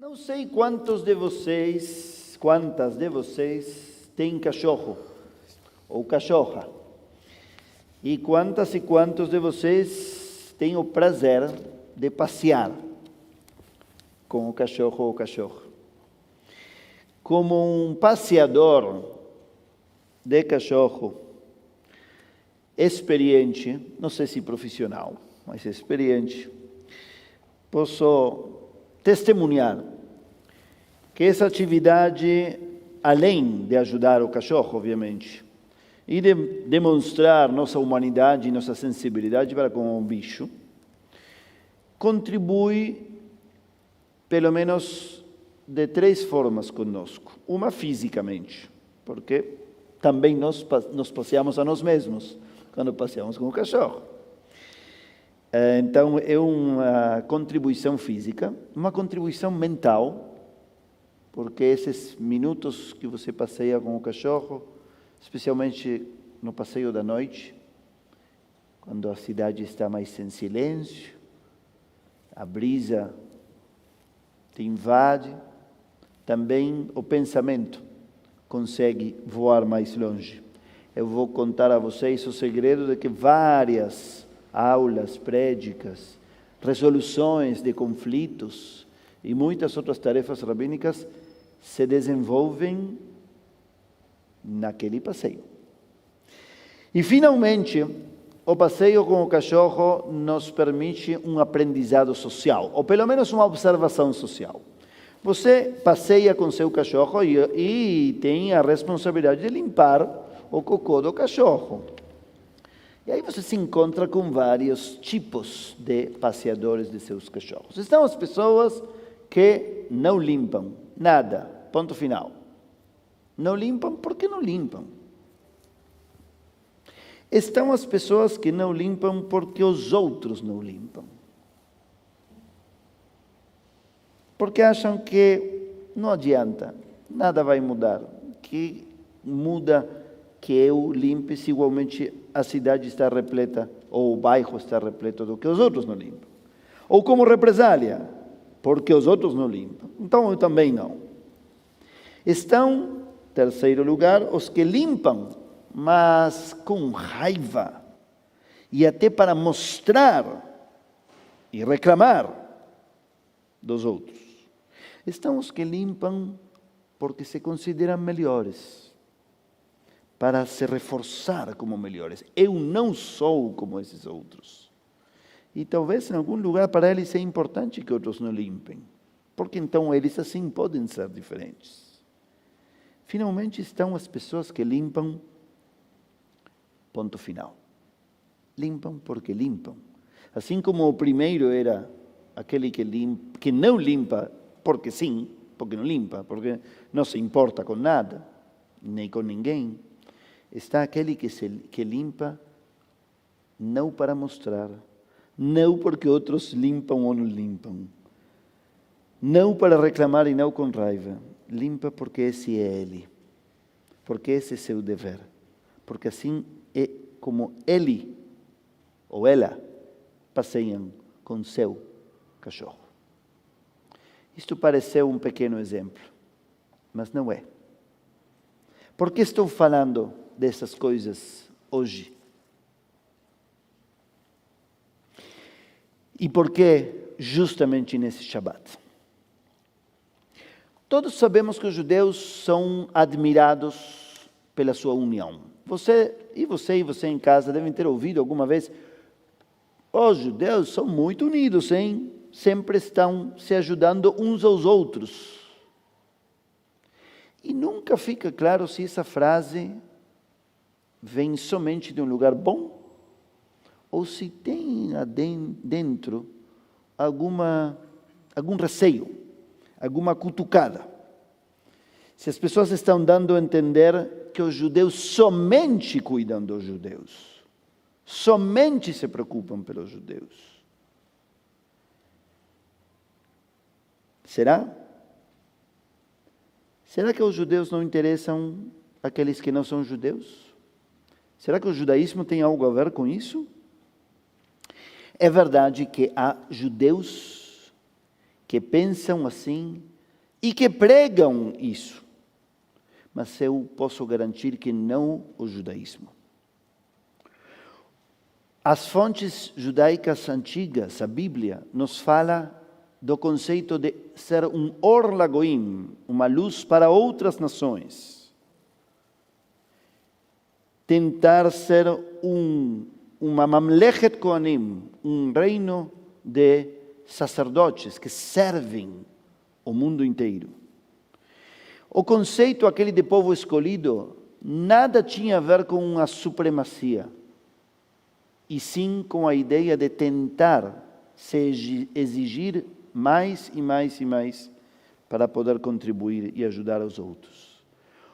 Não sei quantas de vocês têm cachorro ou cachorra. E quantos de vocês têm o prazer de passear com o cachorro ou cachorra. Como um passeador de cachorro experiente, não sei se profissional, mas experiente, posso testemunhar que essa atividade, além de ajudar o cachorro, obviamente, e de demonstrar nossa humanidade e nossa sensibilidade para com o bicho, contribui, pelo menos, de 3 formas conosco. Uma, fisicamente, porque também nós passeamos a nós mesmos quando passeamos com o cachorro. Então, é uma contribuição física, uma contribuição mental, porque esses minutos que você passeia com o cachorro, especialmente no passeio da noite, quando a cidade está mais em silêncio, a brisa te invade, também o pensamento consegue voar mais longe. Eu vou contar a vocês o segredo de que várias aulas, prédicas, resoluções de conflitos e muitas outras tarefas rabínicas se desenvolvem naquele passeio. E, finalmente, o passeio com o cachorro nos permite um aprendizado social, ou pelo menos uma observação social. Você passeia com seu cachorro e tem a responsabilidade de limpar o cocô do cachorro. E aí você se encontra com vários tipos de passeadores de seus cachorros. Estão as pessoas que não limpam nada, ponto final. Não limpam porque não limpam. Estão as pessoas que não limpam porque os outros não limpam. Porque acham que não adianta, nada vai mudar. Que muda que eu limpe se igualmente a cidade está repleta, ou o bairro está repleto do que os outros não limpam. Ou como represália, porque os outros não limpam. Então eu também não. Estão, terceiro lugar, os que limpam, mas com raiva, e até para mostrar e reclamar dos outros. Estão os que limpam porque se consideram melhores, para se reforçar como melhores. Eu não sou como esses outros. E talvez em algum lugar para eles é importante que outros não limpem, porque então eles assim podem ser diferentes. Finalmente estão as pessoas que limpam, ponto final. Limpam porque limpam. Assim como o primeiro era aquele que não limpa porque sim, porque não limpa, porque não se importa com nada, nem com ninguém. Está aquele que limpa não para mostrar, não porque outros limpam ou não limpam, não para reclamar e não com raiva. Limpa porque esse é ele, porque esse é seu dever, porque assim é como ele ou ela passeiam com seu cachorro. Isto pareceu um pequeno exemplo, mas não é. Por que estou falando dessas coisas hoje? E por que justamente nesse Shabat? Todos sabemos que os judeus são admirados pela sua união. Você em casa devem ter ouvido alguma vez: os judeus são muito unidos, hein? Sempre estão se ajudando uns aos outros. E nunca fica claro se essa frase vem somente de um lugar bom ou se tem dentro algum receio, alguma cutucada. Se as pessoas estão dando a entender que os judeus somente cuidam dos judeus, somente se preocupam pelos judeus. Será? Será que os judeus não interessam aqueles que não são judeus? Será que o judaísmo tem algo a ver com isso? É verdade que há judeus que pensam assim e que pregam isso. Mas eu posso garantir que não o judaísmo. As fontes judaicas antigas, a Bíblia, nos fala do conceito de ser um or lagoim, uma luz para outras nações. Tentar ser uma mamlechet kohanim, um reino de sacerdotes que servem o mundo inteiro. O conceito aquele de povo escolhido nada tinha a ver com a supremacia, e sim com a ideia de tentar se exigir mais e mais e mais para poder contribuir e ajudar os outros.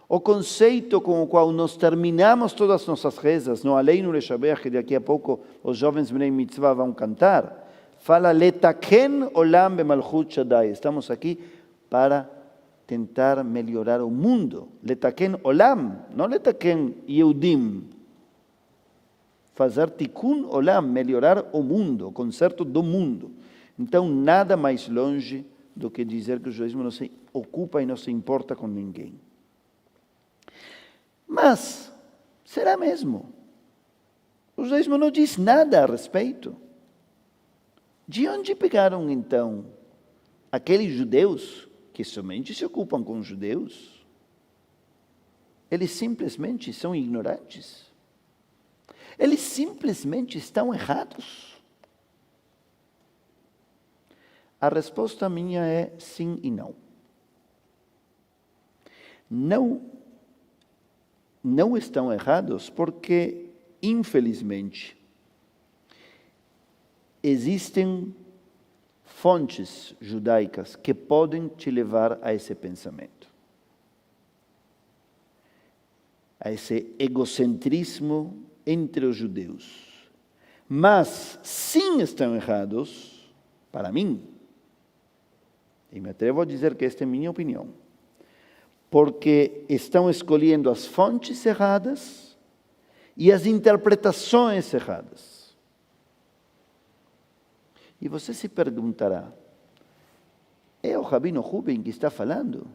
O conceito com o qual nós terminamos todas as nossas rezas, no Aleinu Leshabeach, que daqui a pouco os jovens Bnei Mitzvah vão cantar, fala Letaken Olam Bemalchut Shaddai. Estamos aqui para tentar melhorar o mundo. Letaken Olam, não Letaken Yehudim. Fazer Tikkun Olam, melhorar o mundo, o conserto do mundo. Então, nada mais longe do que dizer que o judaísmo não se ocupa e não se importa com ninguém. Mas, será mesmo? O judaísmo não diz nada a respeito. De onde pegaram, então, aqueles judeus que somente se ocupam com os judeus? Eles simplesmente são ignorantes. Eles simplesmente estão errados. A resposta minha é sim e não. Não estão errados porque, infelizmente, existem fontes judaicas que podem te levar a esse pensamento, a esse egocentrismo entre os judeus. Mas sim estão errados, para mim, e me atrevo a dizer que esta é minha opinião, porque estão escolhendo as fontes erradas e as interpretações erradas. E você se perguntará, é o Rabino Rubem que está falando?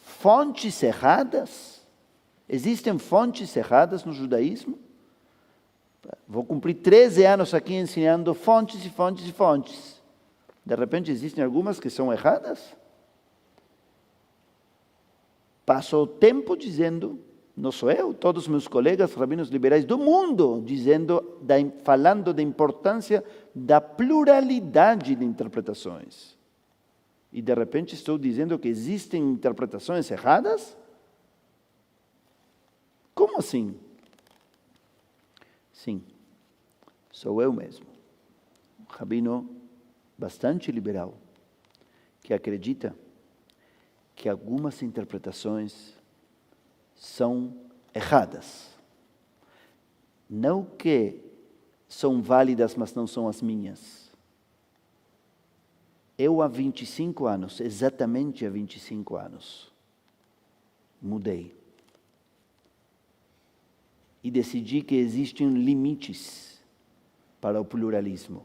Fontes erradas? Existem fontes erradas no judaísmo? Vou cumprir 13 anos aqui ensinando fontes e fontes e fontes. De repente existem algumas que são erradas? Passo o tempo dizendo, não sou eu, todos os meus colegas rabinos liberais do mundo, falando da importância da pluralidade de interpretações. E de repente estou dizendo que existem interpretações erradas? Como assim? Sim, sou eu mesmo, um rabino bastante liberal, que acredita que algumas interpretações são erradas. Não que são válidas, mas não são as minhas. Eu há 25 anos, exatamente há 25 anos, mudei. E decidi que existem limites para o pluralismo.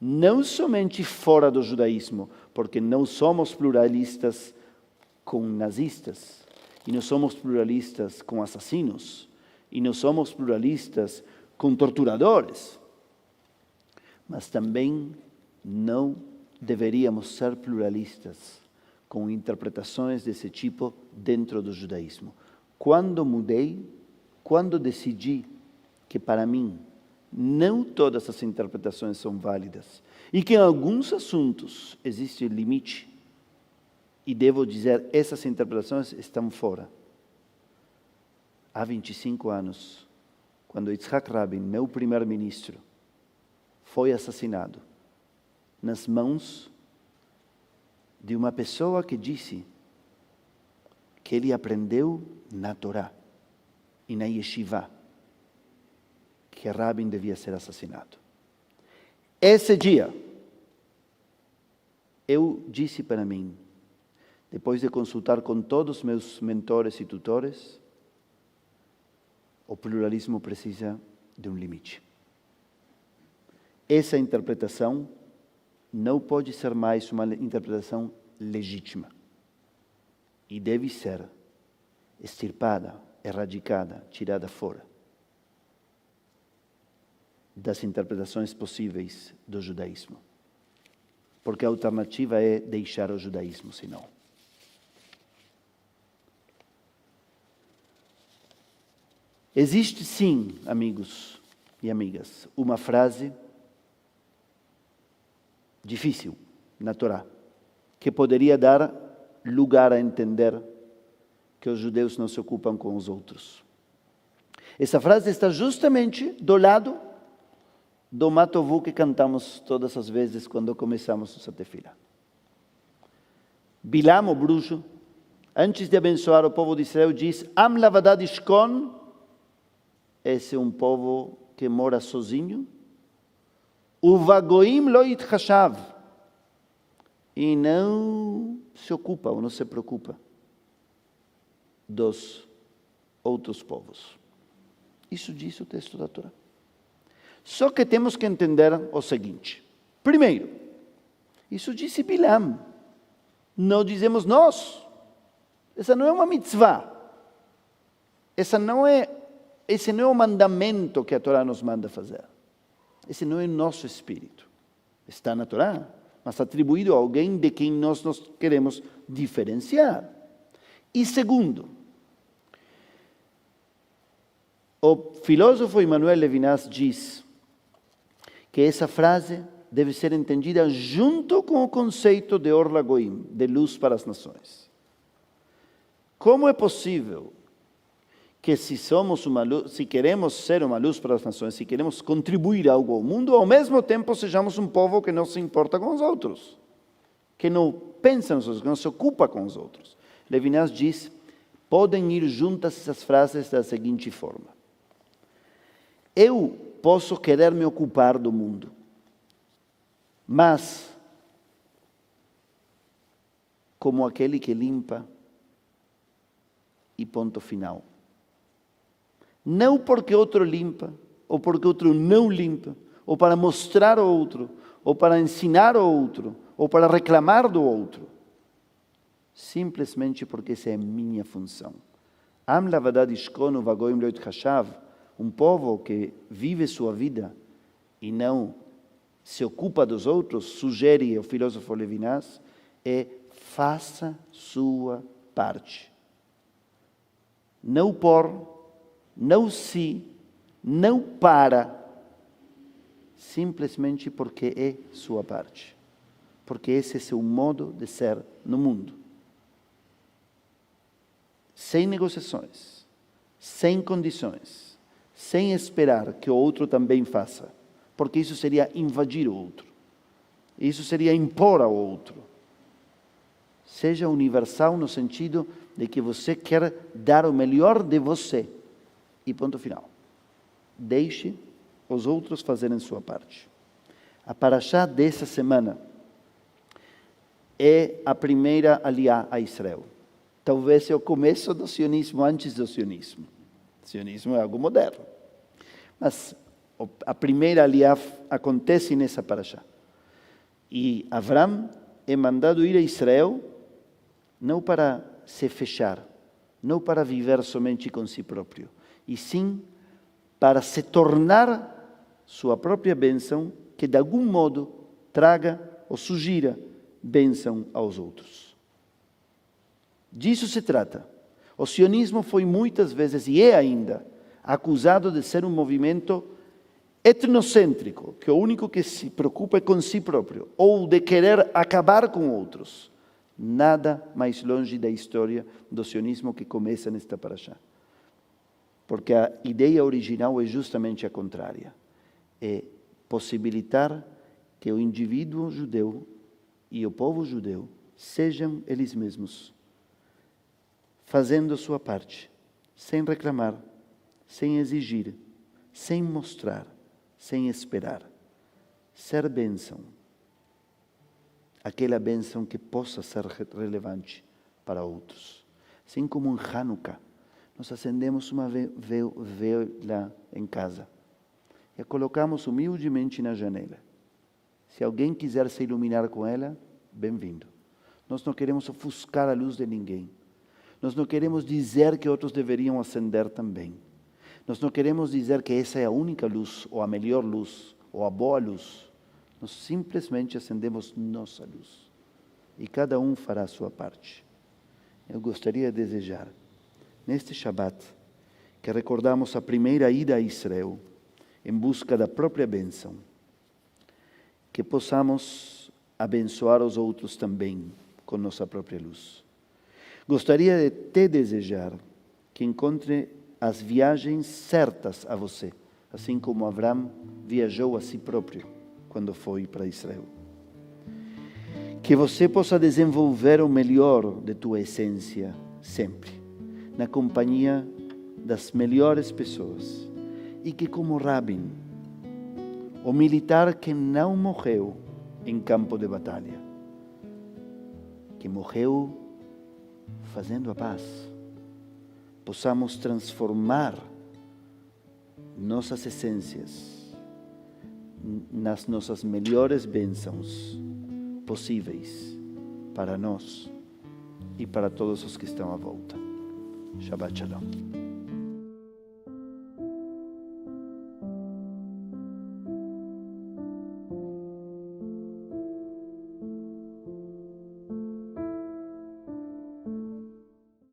Não somente fora do judaísmo, porque não somos pluralistas com nazistas, e não somos pluralistas com assassinos, e não somos pluralistas com torturadores, mas também não deveríamos ser pluralistas com interpretações desse tipo dentro do judaísmo. Quando mudei, quando decidi que para mim não todas as interpretações são válidas e que em alguns assuntos existe limite, e devo dizer, essas interpretações estão fora. Há 25 anos, quando Yitzhak Rabin, meu primeiro-ministro, foi assassinado nas mãos de uma pessoa que disse que ele aprendeu na Torá e na Yeshiva que Rabin devia ser assassinado. Esse dia, eu disse para mim, depois de consultar com todos os meus mentores e tutores, o pluralismo precisa de um limite. Essa interpretação não pode ser mais uma interpretação legítima. E deve ser extirpada, erradicada, tirada fora das interpretações possíveis do judaísmo. Porque a alternativa é deixar o judaísmo, senão. Existe sim, amigos e amigas, uma frase difícil na Torá, que poderia dar lugar a entender que os judeus não se ocupam com os outros. Essa frase está justamente do lado do Matovu que cantamos todas as vezes quando começamos essa tefila. Bilam, o bruxo, antes de abençoar o povo de Israel, diz: Am lavadad ishkon, esse é um povo que mora sozinho, uvagoim lo yitchashav, e não se ocupa ou não se preocupa dos outros povos. Isso diz o texto da Torá. Só que temos que entender o seguinte. Primeiro, isso disse Bilam. Não dizemos nós. Essa não é uma mitzvah. Esse não é o mandamento que a Torá nos manda fazer. Esse não é o nosso espírito. Está na Torá, mas atribuído a alguém de quem nós queremos diferenciar. E segundo, o filósofo Emmanuel Levinas diz que essa frase deve ser entendida junto com o conceito de Or LaGoim, de luz para as nações. Como é possível que se queremos ser uma luz para as nações, se queremos contribuir algo ao mundo, ao mesmo tempo sejamos um povo que não se importa com os outros, que não pensa nos outros, que não se ocupa com os outros? Levinas diz, podem ir juntas essas frases da seguinte forma. Eu posso querer me ocupar do mundo, mas como aquele que limpa e ponto final. Não porque outro limpa, ou porque outro não limpa, ou para mostrar ao outro, ou para ensinar ao outro, ou para reclamar do outro. Simplesmente porque essa é a minha função. Am lavadad ishkon uvagoim lo yitchashav. Um povo que vive sua vida e não se ocupa dos outros, sugere o filósofo Levinas, faça sua parte. Não por, não se, não para, simplesmente porque é sua parte. Porque esse é seu modo de ser no mundo. Sem negociações, sem condições, sem esperar que o outro também faça, porque isso seria invadir o outro, isso seria impor ao outro. Seja universal no sentido de que você quer dar o melhor de você, e ponto final. Deixe os outros fazerem sua parte. A Parashá dessa semana é a primeira aliá a Israel. Talvez é o começo do sionismo, antes do sionismo. O sionismo é algo moderno. Mas a primeira aliá acontece nessa Parashá. E Avram é mandado ir a Israel não para se fechar, não para viver somente com si próprio, e sim para se tornar sua própria bênção, que de algum modo traga ou sugira bênção aos outros. Disso se trata. O sionismo foi muitas vezes, e é ainda, acusado de ser um movimento etnocêntrico, que o único que se preocupa é com si próprio, ou de querer acabar com outros. Nada mais longe da história do sionismo que começa nesta Parashá. Porque a ideia original é justamente a contrária. É possibilitar que o indivíduo judeu e o povo judeu sejam eles mesmos, fazendo sua parte, sem reclamar, sem exigir, sem mostrar, sem esperar. Ser bênção. Aquela bênção que possa ser relevante para outros. Assim como em Hanukkah, nós acendemos uma vela em casa e a colocamos humildemente na janela, Se alguém quiser se iluminar com ela, bem-vindo. Nós não queremos ofuscar a luz de ninguém. Nós não queremos dizer que outros deveriam acender também. Nós não queremos dizer que essa é a única luz, ou a melhor luz, ou a boa luz. Nós simplesmente acendemos nossa luz. E cada um fará a sua parte. Eu gostaria de desejar, neste Shabat, que recordamos a primeira ida a Israel, em busca da própria bênção, que possamos abençoar os outros também com nossa própria luz. Gostaria de te desejar que encontre as viagens certas a você, assim como Abraão viajou a si próprio quando foi para Israel. Que você possa desenvolver o melhor de tua essência sempre, na companhia das melhores pessoas, e que, como Rabin, o militar que não morreu em campo de batalha, que morreu fazendo a paz, possamos transformar nossas essências nas nossas melhores bênçãos possíveis para nós e para todos os que estão à volta. Shabbat Shalom.